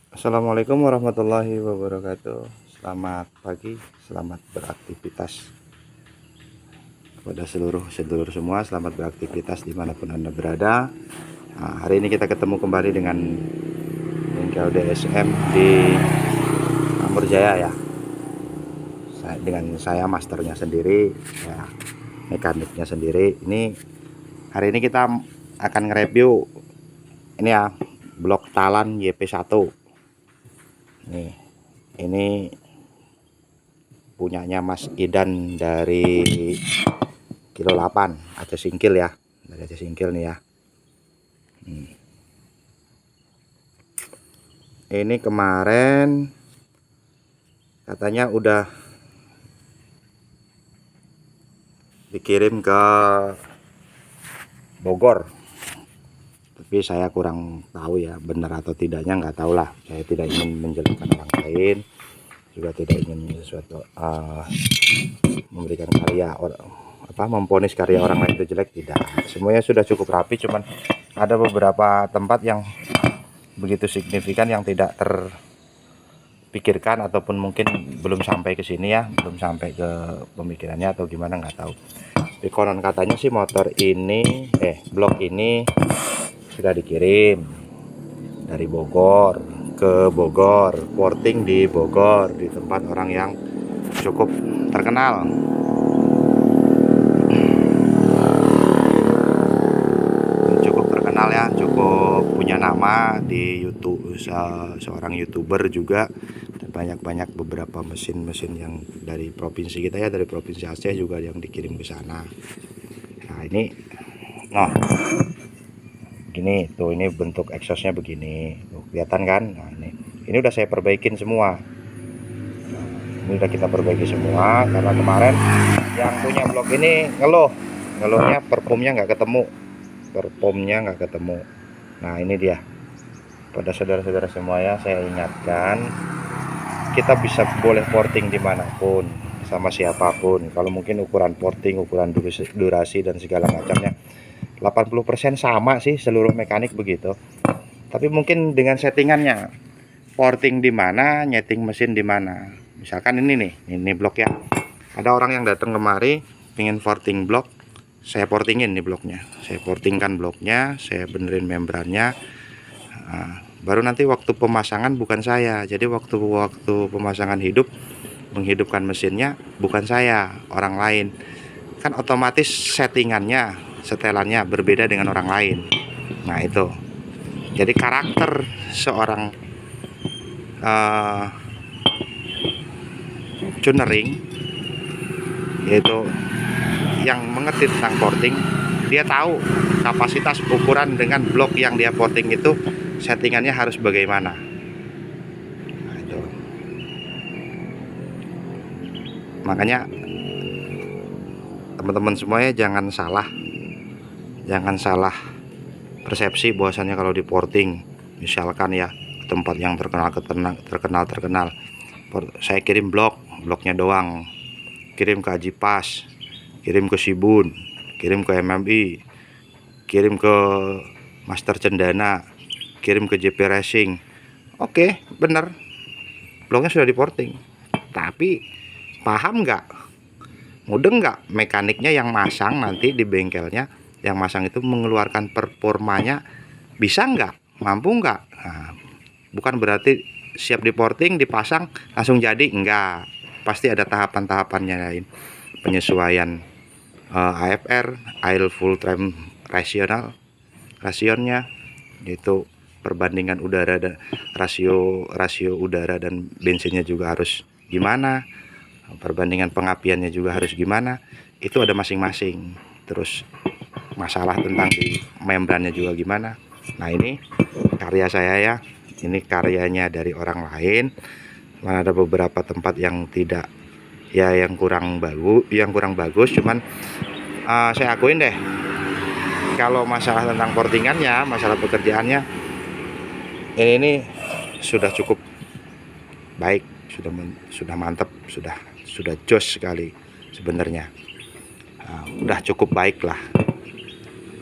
Assalamualaikum warahmatullahi wabarakatuh. Selamat pagi, selamat beraktivitas kepada seluruh semua. Selamat beraktivitas dimanapun Anda berada. Nah, hari ini kita ketemu kembali dengan bengkel DSM di Amur Jaya ya. Dengan saya masternya sendiri, ya, mekaniknya sendiri. Hari ini kita akan nge-review ini ya, blok talan YP1. Ini punyanya Mas Idan dari kilo 8 Aceh Singkil ya, dari Aceh Singkil nih ya. Ini kemarin katanya udah dikirim ke Bogor, tapi saya kurang tahu ya benar atau tidaknya, nggak tahu lah. Saya tidak ingin menjelekkan orang lain, juga tidak ingin sesuatu memberikan karya memponis karya orang lain itu jelek, tidak. Semuanya sudah cukup rapi, cuman ada beberapa tempat yang begitu signifikan yang tidak terpikirkan ataupun mungkin belum sampai ke sini ya, belum sampai ke pemikirannya atau gimana, nggak tahu. Tapi konon katanya sih motor ini blok ini sudah dikirim dari Bogor ke Bogor, porting di Bogor di tempat orang yang cukup terkenal. Ya, cukup punya nama di YouTube, seorang YouTuber juga, dan banyak beberapa mesin-mesin yang dari provinsi kita ya, dari provinsi Aceh juga yang dikirim ke sana. Nah ini, gini tuh, ini bentuk exhaustnya begini, tuh, kelihatan kan? Nah ini udah saya perbaikin semua. Ini udah kita perbaiki semua karena kemarin yang punya blok ini ngeluhnya performnya nggak ketemu. Nah ini dia, pada saudara-saudara semua ya, saya ingatkan, kita bisa boleh porting dimanapun sama siapapun. Kalau mungkin ukuran porting, ukuran durasi dan segala macamnya 80% sama sih, seluruh mekanik begitu. Tapi mungkin dengan settingannya, porting di mana, nyeting mesin di mana. Misalkan ini blok ya, ada orang yang datang kemari pengen porting blok, saya portingin nih bloknya, saya portingkan bloknya, saya benerin membrannya. Nah, baru nanti waktu pemasangan bukan saya, jadi waktu pemasangan menghidupkan mesinnya bukan saya, orang lain. Kan otomatis settingannya, setelannya berbeda dengan orang lain. Nah itu, jadi karakter seorang tunering, yaitu yang mengerti tentang porting, dia tahu kapasitas ukuran dengan blok yang dia porting itu settingannya harus bagaimana. Nah, itu. Makanya teman-teman semuanya jangan salah persepsi bahwasannya kalau di porting, misalkan ya, tempat yang terkenal, saya kirim bloknya doang, kirim ke Ajipas, kirim ke Sibun, kirim ke MMI, kirim ke Master Cendana, kirim ke JP Racing. Oke, bener, bloknya sudah diporting. Tapi paham nggak, mudeng nggak mekaniknya yang masang nanti di bengkelnya, yang masang itu mengeluarkan performanya, bisa nggak, mampu nggak? Nah, bukan berarti siap diporting, dipasang langsung jadi, enggak. Pasti ada tahapan-tahapannya lain, penyesuaian AFR, Oil Full Time rasionnya, yaitu perbandingan udara dan rasio udara dan bensinnya juga harus gimana, perbandingan pengapiannya juga harus gimana, itu ada masing-masing. Terus masalah tentang di membrannya juga gimana. Nah ini karya saya ya, ini karyanya dari orang lain. Ada beberapa tempat yang tidak ya, yang kurang bagus, cuman saya akuin deh, kalau masalah tentang portingannya, masalah pekerjaannya, ini sudah cukup baik, sudah mantap, sudah jos sekali sebenarnya. Udah cukup baik lah,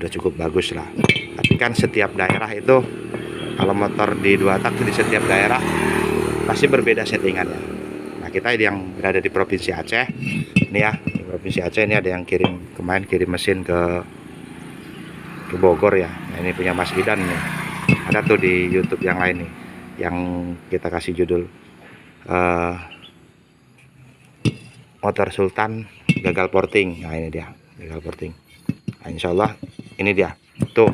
udah cukup bagus lah. Tapi kan setiap daerah itu Kalau motor di 2 tak di setiap daerah pasti berbeda settingannya. Nah, kita yang berada di Provinsi Aceh ini ya, di Provinsi Aceh ini ada yang kemarin kirim mesin ke Bogor ya. Nah, ini punya Mas Idan nih. Ada tuh di YouTube yang lain nih, yang kita kasih judul motor Sultan gagal porting. Nah, ini dia gagal porting. Nah, insya Allah ini dia tuh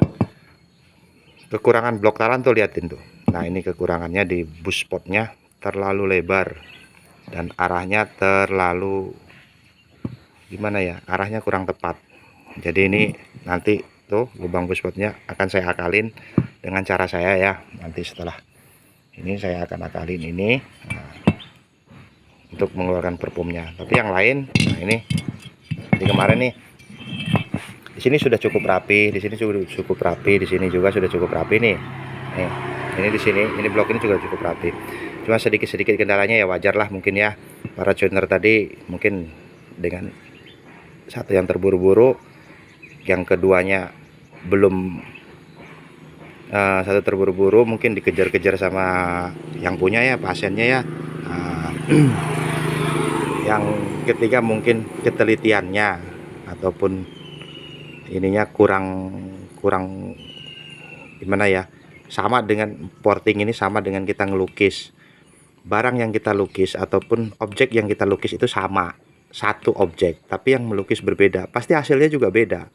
kekurangan blok talan tuh, liatin tuh. Nah, ini kekurangannya di bus spotnya terlalu lebar dan arahnya terlalu gimana ya, arahnya kurang tepat. Jadi ini nanti tuh lubang bus spotnya akan saya akalin dengan cara saya ya. Nanti setelah ini saya akan akalin ini untuk mengeluarkan perfumnya. Tapi yang lain, nah ini di kemarin nih, di sini sudah cukup rapi, di sini sudah cukup rapi, di sini juga sudah cukup rapi nih. Ini di sini, ini blok ini juga cukup rapi. Cuma sedikit-sedikit kendalanya ya, wajar lah mungkin ya. Para joiner tadi mungkin dengan satu yang terburu-buru, yang keduanya belum satu terburu-buru mungkin dikejar-kejar sama yang punya ya, pasiennya ya. Yang ketiga mungkin ketelitiannya ataupun ininya kurang gimana ya, sama dengan porting ini, sama dengan kita ngelukis. Barang yang kita lukis ataupun objek yang kita lukis itu sama, satu objek, tapi yang melukis berbeda, pasti hasilnya juga beda.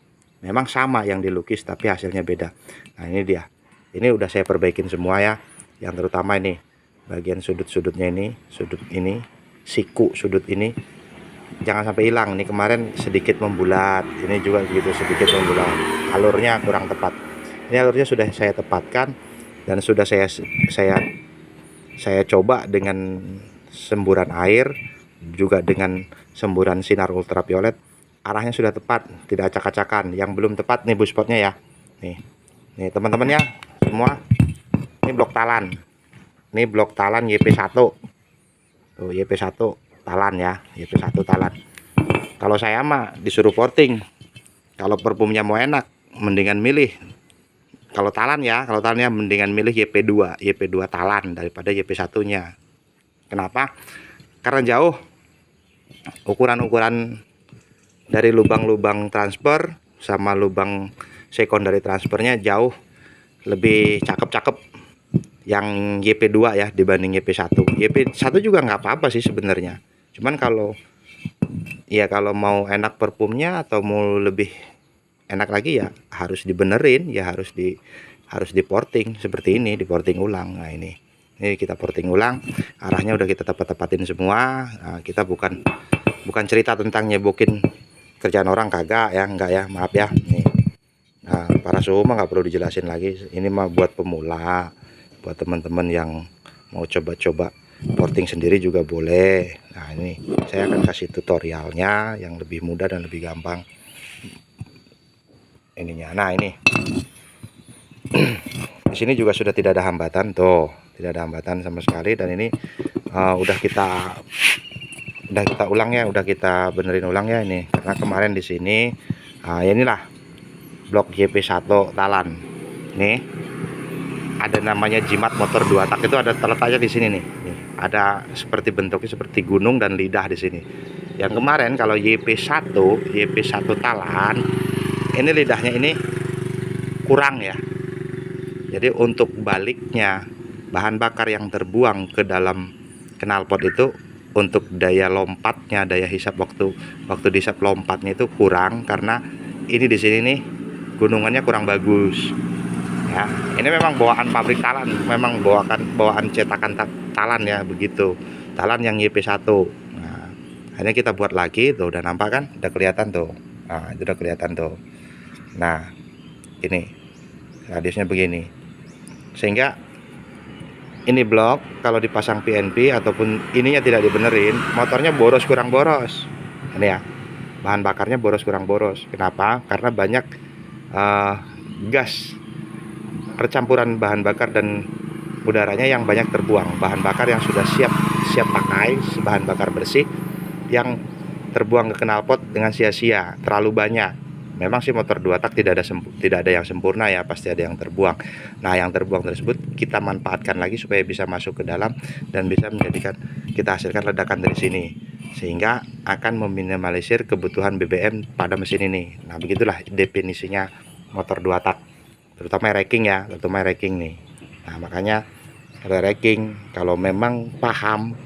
Memang sama yang dilukis tapi hasilnya beda. Nah, ini dia, ini udah saya perbaikin semua ya, yang terutama ini bagian sudut-sudutnya, ini sudut ini, siku sudut ini jangan sampai hilang. Ini kemarin sedikit membulat, ini juga begitu, sedikit membulat, alurnya kurang tepat. Ini alurnya sudah saya tepatkan dan sudah saya coba dengan semburan air, juga dengan semburan sinar ultraviolet. Arahnya sudah tepat, tidak acak-acakan. Yang belum tepat nih bus spotnya ya. Nih teman-teman ya semua. Ini blok talan. Ini blok talan YP1. Tuh YP1 talan ya, YP1 talan. Kalau saya mah disuruh porting. Kalau perfumnya mau enak, mendingan milih. Kalau talan ya, mendingan milih YP2 talan daripada YP1-nya. Kenapa? Karena jauh ukuran-ukuran dari lubang-lubang transfer sama lubang secondary transfernya jauh lebih cakep-cakep yang YP2 ya dibanding YP1. YP1 juga nggak apa-apa sih sebenarnya. Cuman kalau mau enak perfumnya atau mau lebih enak lagi ya harus dibenerin, ya harus di porting seperti ini, di porting ulang. Nah, ini kita porting ulang, arahnya udah kita tepatin semua. Nah, kita bukan cerita tentang nyebokin kerjaan orang, kagak ya, enggak ya, maaf ya. Nih, nah, para suhu mah nggak perlu dijelasin lagi. Ini mah buat pemula, buat teman-teman yang mau coba-coba porting sendiri juga boleh. Nah, ini saya akan kasih tutorialnya yang lebih mudah dan lebih gampang ininya. Nah, ini di sini juga sudah tidak ada hambatan tuh, tidak ada hambatan sama sekali. Dan ini udah kita ulang ya, udah kita benerin ulang ya ini, karena kemarin di sini inilah blok YP1 talan. Nih ada namanya jimat motor 2 tak, itu ada terletaknya di sini nih. Ada seperti bentuknya seperti gunung dan lidah di sini. Yang kemarin kalau YP1 talan, ini lidahnya ini kurang ya. Jadi untuk baliknya bahan bakar yang terbuang ke dalam knalpot itu, untuk daya lompatnya, daya hisap waktu dihisap lompatnya itu kurang, karena ini di sini nih gunungannya kurang bagus. Ya, ini memang bawaan pabrik talan, memang bawaan cetakan talan ya, begitu. Talan yang YP1. Nah, akhirnya kita buat lagi tuh, udah nampak kan? Udah kelihatan tuh. Nah, itu udah kelihatan tuh. Nah, ini radiusnya begini. Sehingga ini blok kalau dipasang PNP ataupun ininya tidak dibenerin, motornya boros kurang boros. Ini ya, bahan bakarnya boros kurang boros. Kenapa? Karena banyak gas, percampuran bahan bakar dan udaranya yang banyak terbuang. Bahan bakar yang sudah siap pakai, bahan bakar bersih yang terbuang ke knalpot dengan sia-sia, terlalu banyak. Memang sih motor 2 tak tidak ada yang sempurna ya, pasti ada yang terbuang. Nah, yang terbuang tersebut kita manfaatkan lagi supaya bisa masuk ke dalam dan bisa menjadikan kita hasilkan ledakan dari sini, sehingga akan meminimalisir kebutuhan BBM pada mesin ini. Nah, begitulah definisinya motor 2 tak, terutama racking ya, terutama racking nih. Nah, makanya racking kalau memang paham,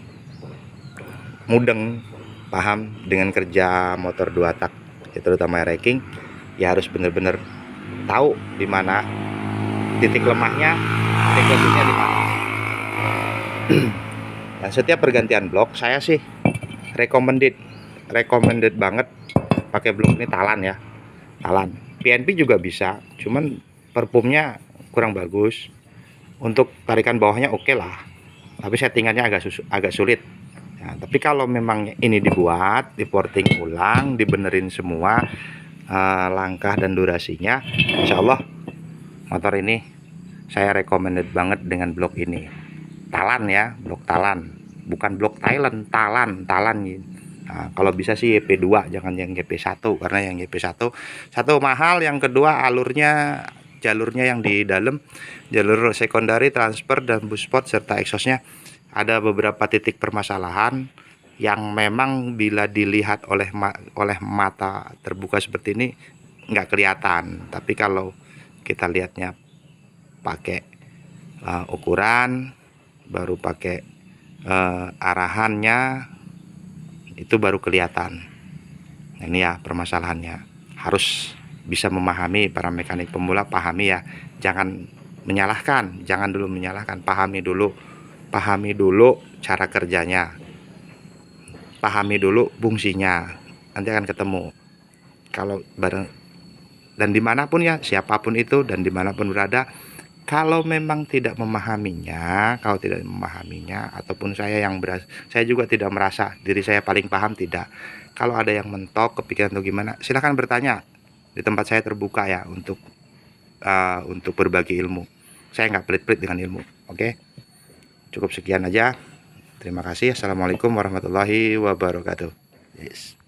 mudeng, paham dengan kerja motor 2 tak, terutama racking, ya harus benar-benar tahu di mana titik lemahnya, titik lebihnya di mana. Dan setiap pergantian blok saya sih recommended banget pakai blok ini talan ya, talan. PNP juga bisa, cuman perpumnya kurang bagus. Untuk tarikan bawahnya oke lah, tapi settingannya agak sulit. Nah, tapi kalau memang ini dibuat, porting ulang, dibenerin semua langkah dan durasinya, insya Allah motor ini saya recommended banget dengan blok ini. Talan ya, blok talan, bukan blok Thailand, talan. Nah, kalau bisa sih YP2, jangan yang YP1, karena yang YP1 satu mahal, yang kedua jalurnya yang di dalam, jalur sekundari, transfer dan buspot serta exhaustnya ada beberapa titik permasalahan yang memang bila dilihat oleh mata terbuka seperti ini nggak kelihatan, tapi kalau kita lihatnya pakai ukuran, baru pakai arahannya, itu baru kelihatan. Nah, ini ya permasalahannya. Harus bisa memahami, para mekanik pemula pahami ya, jangan menyalahkan, jangan dulu menyalahkan, pahami dulu cara kerjanya, pahami dulu fungsinya, nanti akan ketemu. Kalau bareng dan dimanapun ya, siapapun itu dan dimanapun berada, kalau memang tidak memahaminya, ataupun saya juga tidak merasa diri saya paling paham, tidak. Kalau ada yang mentok, kepikiran atau gimana, silahkan bertanya. Di tempat saya terbuka ya untuk berbagi ilmu. Saya nggak pelit-pelit dengan ilmu. Oke, cukup sekian aja. Terima kasih. Assalamualaikum warahmatullahi wabarakatuh. Yes.